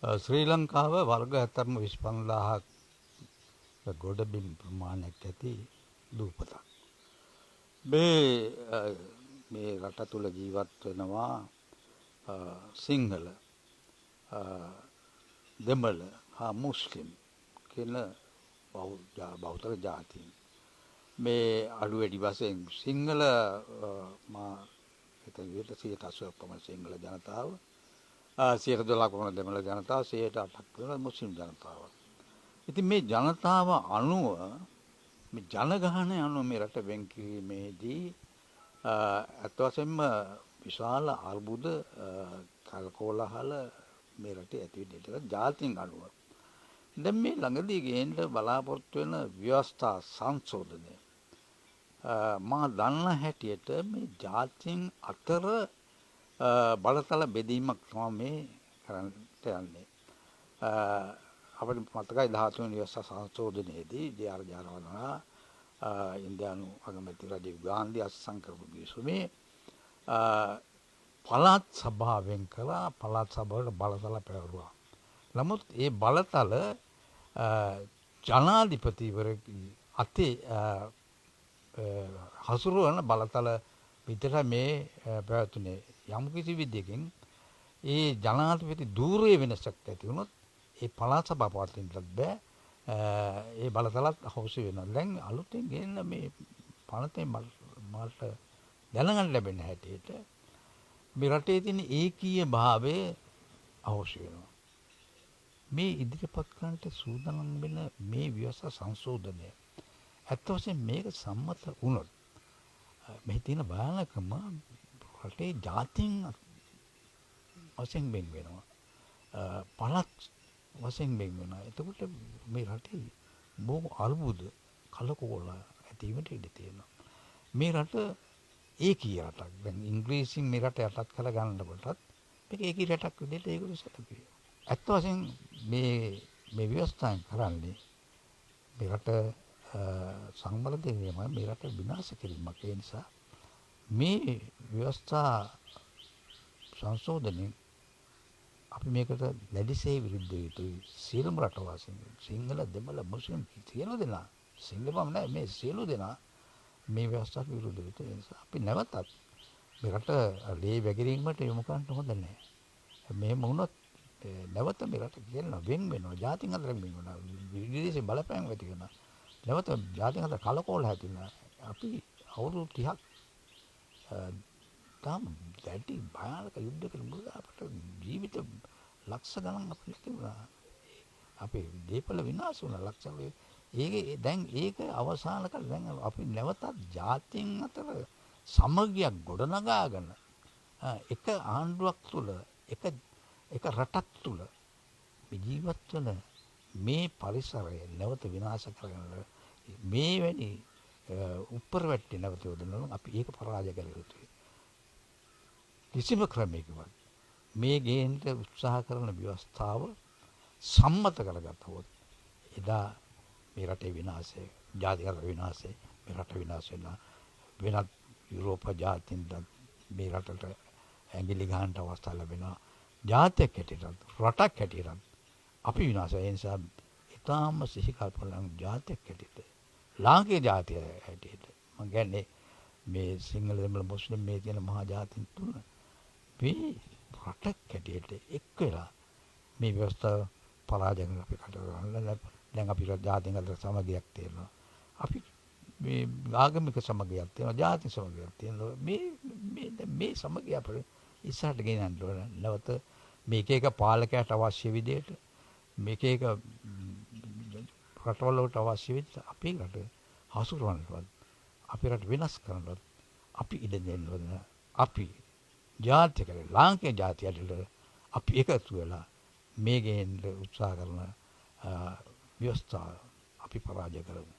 ශ්‍රී ලංකාව වර්ග 25000ක් ගොඩබිම් ප්‍රමාණයක් ඇති දූපතක්. මේ රට තුල ජීවත් වෙනවා සිංහල, දෙමළ හා මුස්ලිම් කියන බෞද්ධ ජාතීන්. මේ අඩු වැඩි වශයෙන් සිංහල මා හිතන විදිහට 80ක් පමණ සිංහල ජනතාව, 12ක් පමණ දෙමළ ජනතාව, 8ක් පමණ මුස්ලිම් ජනතාව. ඉතින් මේ ජනතාව අනුව මේ ජනගහනය අනුව මේ රට වෙන් කිරීමේදී අත් වශයෙන්ම විශාල අර්බුද කලකෝලහල මේ රටේ ඇති වෙන්නේ ජාතින් අනුව. දැන් මේ ළඟදී ගේන්න බලාපොරොත්තු වෙන ව්‍යවස්ථා සංශෝධනය මා දන්න හැටියට මේ ජාතින් අතර බලතල බෙදීමක් තමයි මේ කරන්නට යන්නේ. අපිට මතකයි 13 වෙනි ව්‍යවස්ථා සංශෝධනයේදී ජේ.ආර්. ජයවර්ධන ඉන්දියානු අගමැති රජීව් ගාන්ධි අත්සන් කරපු ගිවිසුමේ පළාත් සභාවෙන් කළා පළාත් සභාවට බලතල පැවරුවා. නමුත් ඒ බලතල ජනාධිපතිවරගේ අතේ හසුරුවන බලතල විතර මේ පැවතුනේ. යම් කිසි විදියකින් ඒ ජනාධිපති ධූරයේ වෙනසක් ඇති වුණොත් ඒ පළාත් සභාව පවත්වන්නත් බෑ. ඒ බලතලත් අහෝසි වෙනවා. දැන් අලුතෙන් ගෙන්න මේ පනතේ මල්ට දැනගන්න ලැබෙන හැටියට මේ රටේ තියෙන ඒකීය භාවය අහෝසි වෙනවා. මේ ඉදිරිපත් කරන්නට සූදානම් වෙන මේ ව්‍යවස්ථා සංශෝධනය ඇත්ත වශයෙන් මේක සම්මත වුණොත් මේ තියෙන භයානකම රටේ ජාතීන් වශයෙන් වෙන් වෙනවා. පළාත් වශයෙන් වෙන් වෙනවා. එතකොට මේ රටේ බොහෝ අර්බුද කලකෝල ඇතිවීමට ඉඩ තියෙනවා. මේ රට ඒකීය රටක්. දැන් ඉංග්‍රීසියෙන් මේ රට යටත් කර ගන්නකොටත් මේක ඒකීය රටක් විදිහට ඒගොල්ලෝ සැලකුවේ. ඇත්ත වශයෙන් මේ ව්‍යවස්ථාවෙන් කරන්නේ මේ රට සංවර දෙවීම, මේ රට විනාශ කිරීමක්. ඒ නිසා මේ ව්‍යවස්ථා සංශෝධනයේ අපි මේකට දැඩිසේ විරුද්ධ යුතුයි. සියලුම රටවාසීන් සිංහල, දෙමළ, මුස්ලිම් සියලු දෙනා, සිංහලම නෑ මේ සියලු දෙනා මේ ව්‍යවස්ථාවට විරුද්ධ යුතුයි. ඒ නිසා අපි නැවතත් මේ රට ලේ වැගිරීමට යොමු කරන්න හොඳ නෑ. මෙහෙම වුණොත් නැවත මේ රට කියලා වෙන් වෙනවා. ජාතින් අතර වෙන් වෙනවා. විදේශේ බලපෑම් ඇති වෙනවා. නැවත ජාතින් අතර කලකෝල ඇති වෙනවා. අපි අවුරුදු 30ක් තාම දැඩි භයානක යුද්ධයක මුල අපට ජීවිත ලක්ෂ ගණන් අපිට තිබුණා. අපේ දේපල විනාශ වුණා ලක්ෂ. දැන් ඒක අවසාන කරලා දැන් අපි නැවතත් ජාතින් අතර සමගියක් ගොඩනගාගෙන එක ආණ්ඩුවක් තුල එක රටක් තුල ජීවත් වෙන මේ පරිසරය නැවත විනාශ කරගෙන මේ වැනි උඩර වැටි නැවත යොදනවා. අපි ඒක පරාජය කළ යුතුයි. කිසිම ක්‍රමයකවත් මේ ගේන්ට උත්සාහ කරන ව්‍යවස්ථාව සම්මත කරගත්තොත් එදා මේ රටේ විනාශය, ජාතික විනාශය, මේ රට විනාශ වෙනවා. වෙනත් යුරෝප ජාතීන් මේ රටට ඇඟිලි ගහන්න අවස්ථාව ලැබෙනවා. ජාතියක් හැටියට, රටක් හැටියට අපි විනාශ වෙන නිසා ඊටාම සිහි කල්පනා ජාතියක් හැටියට, ලාංකික ජාතිය හැටියට මම කියන්නේ මේ සිංහල, දෙමළ, මුස්ලිම් මේ තියෙන මහා ජාතීන් තුන මේ රටක් හැටියට එක් වෙලා මේ ව්‍යවස්ථාව පරාජය කරන අපි කටයුතු දැන් අපි ජාතීන් අතර සමගියක් තියෙනවා. අපි මේ ආගමික සමගියක් තියෙනවා, ජාති සමගියක් තියෙනවා. මේ සමගිය අපිට ඉස්සරහට ගෙනයන්න ඕන. නැවත මේක එක පාලකයට අවශ්‍ය විදිහට මේක එක රටවල් වලට අවශ්‍ය විදිහට අපේ රට හසුරවන්නවත් අපේ රට වෙනස් කරන්නවත් අපි ඉඩ දෙන්න ඕන. අපි ජාතික ලාංකික ජාතියට අපි එකතු වෙලා මේ ගේන්න උත්සාහ කරන ව්‍යවස්ථාව අපි පරාජය කරමු.